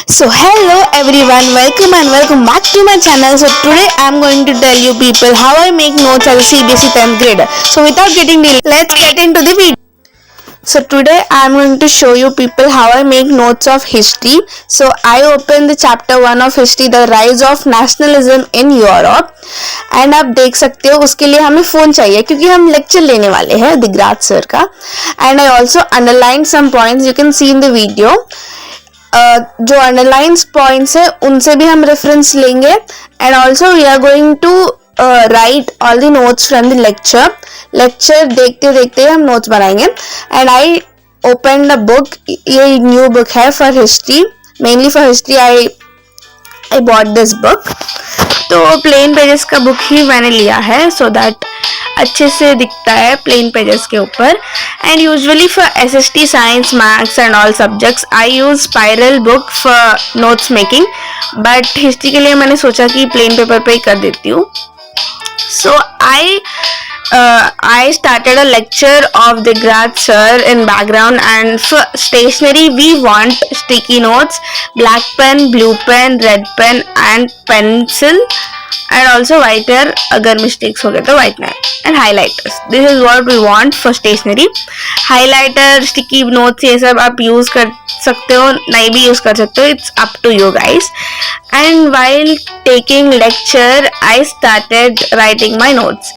So hello everyone, welcome and welcome back to my channel. So today I am going to tell you people how I make notes as a CBSE 10th grade. So without getting delayed, let's get into the video. So today I am going to show you people how I make notes of history. So I open the chapter 1 of history, the rise of nationalism in Europe. And आप देख सकते हो उसके लिए हमें phone चाहिए क्योंकि हम लेक्चर लेने वाले हैं दिगराज सर का. And I also underline some points, you can see in the video. जो अंडरलाइन पॉइंट्स है उनसे भी हम रेफरेंस लेंगे. And also we are going to write all the notes from the lecture देखते देखते हम नोट्स बनाएंगे. And I open the book, ये न्यू बुक है for history, mainly for history I bought this book. तो plain pages का book ही मैंने लिया है सो दैट अच्छे से दिखता है प्लेन पेजेस के ऊपर. And usually for SST science maths and all subjects I use spiral book for notes making, but history के लिए मैंने सोचा कि प्लेन पेपर पे ही कर देती हूँ. सो I started a lecture of Digraj sir in background, and for stationery we want sticky notes, black pen, blue pen, red pen and pencil, and also whitener अगर mistakes हो गए तो whitener, and highlighters. This is what we want for stationery. Highlighter, sticky notes ये सब आप use कर सकते हो, नहीं भी use कर सकते हो, it's up to you guys. And while taking lecture I started writing my notes.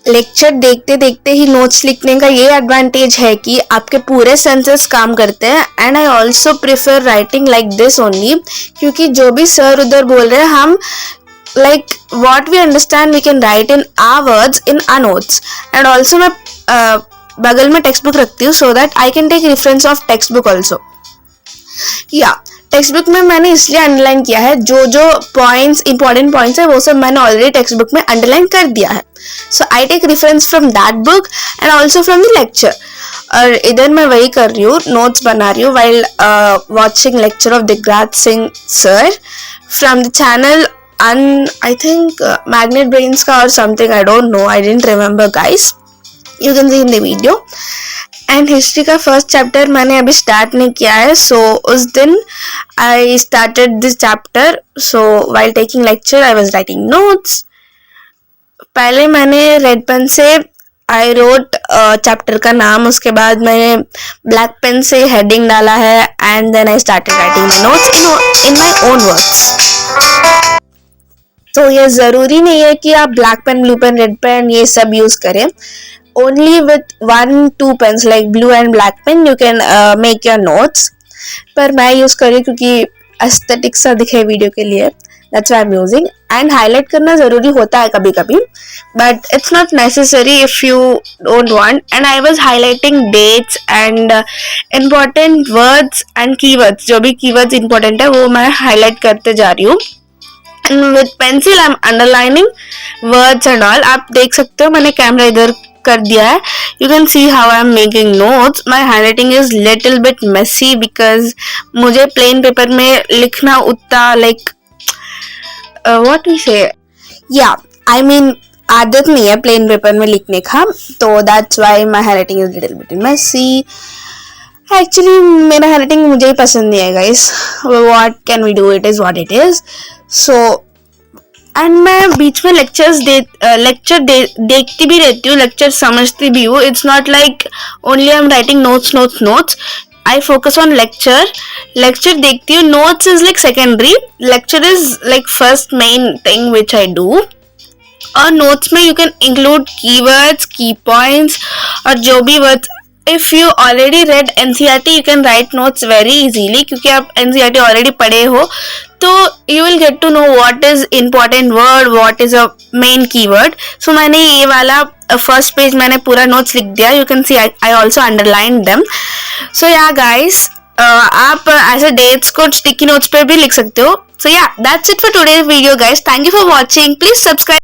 Lecture देखते देखते ही नोट्स लिखने का ये एडवांटेज है कि आपके पूरे सेंसेस काम करते हैं. And I also prefer writing like this only, क्योंकि जो भी सर उधर बोल रहे हैं हम like what we understand we can write in our words in our notes. And also मैं बगल में टेक्स्ट बुक रखती हूँ so that I can take reference of textbook also. या टेक्स्ट बुक में मैंने इसलिए अंडरलाइन किया है, जो जो पॉइंट्स इंपॉर्टेंट पॉइंट्स है वो सब मैंने ऑलरेडी टेक्स्ट बुक में अंडरलाइन कर दिया है. So I take reference from that book and also from the lecture. और इधर मैं वही कर रही हूँ, नोट्स बना रही हूँ while watching lecture of Digraj Singh sir from the channel I think magnet brains का और something, I don't know, I didn't remember guys, you can see in the video. And history का फर्स्ट चैप्टर मैंने अभी start नहीं किया है, सो उस दिन I started this chapter. So while taking lecture I was writing notes. पहले मैंने रेड पेन से आई रोट चैप्टर का नाम, उसके बाद मैंने ब्लैक पेन से हेडिंग डाला है and then I started writing my notes in my own words. तो ये ज़रूरी नहीं है कि आप black pen, blue pen, red pen ये सब यूज़ करें. Only with 1-2 pens like blue and black pen you can make your notes. पर मैं यूज़ कर रही हूँ क्योंकि aesthetic सा दिखे वीडियो के लिए, that's why I'm using. And highlight करना ज़रूरी होता है कभी कभी, but it's not necessary if you don't want. And I was highlighting dates and important words and keywords. जो भी keywords important है वो मैं highlight करते जा रही हूँ. And with pencil I'm underlining words and all. आप देख सकते हो मैंने कैमरा इधर कर दिया है. You can see how I am making notes. My handwriting is little bit messy because मुझे plain paper में लिखना उतना like what we say, yeah, I mean आदत नहीं है plain paper में लिखने का, तो that's why my handwriting is little bit messy. Actually मेरा handwriting मुझे ही पसंद नहीं है guys. What can we do? It is what it is. So and मैं बीच में लेक्चर देखती भी रहती हूँ, लेक्चर समझती भी हूँ. It's not like only I am writing notes. I focus on lecture देखती हूँ. Notes is like secondary, lecture is like first main thing which I do. और नोट्स में यू कैन इंक्लूड कीवर्ड्स, की points और जो भी words. If you already read NCERT, you can write notes very easily क्योंकि आप NCERT already पढ़े हो, तो you will get to know what is important word, what is a main keyword. So मैंने ये वाला first page मैंने पूरा notes लिख दिया. You can see I also underlined them. So yeah guys, आप ऐसे dates को sticky notes पे भी लिख सकते हो. So yeah, that's it for today's video guys. Thank you for watching. Please subscribe.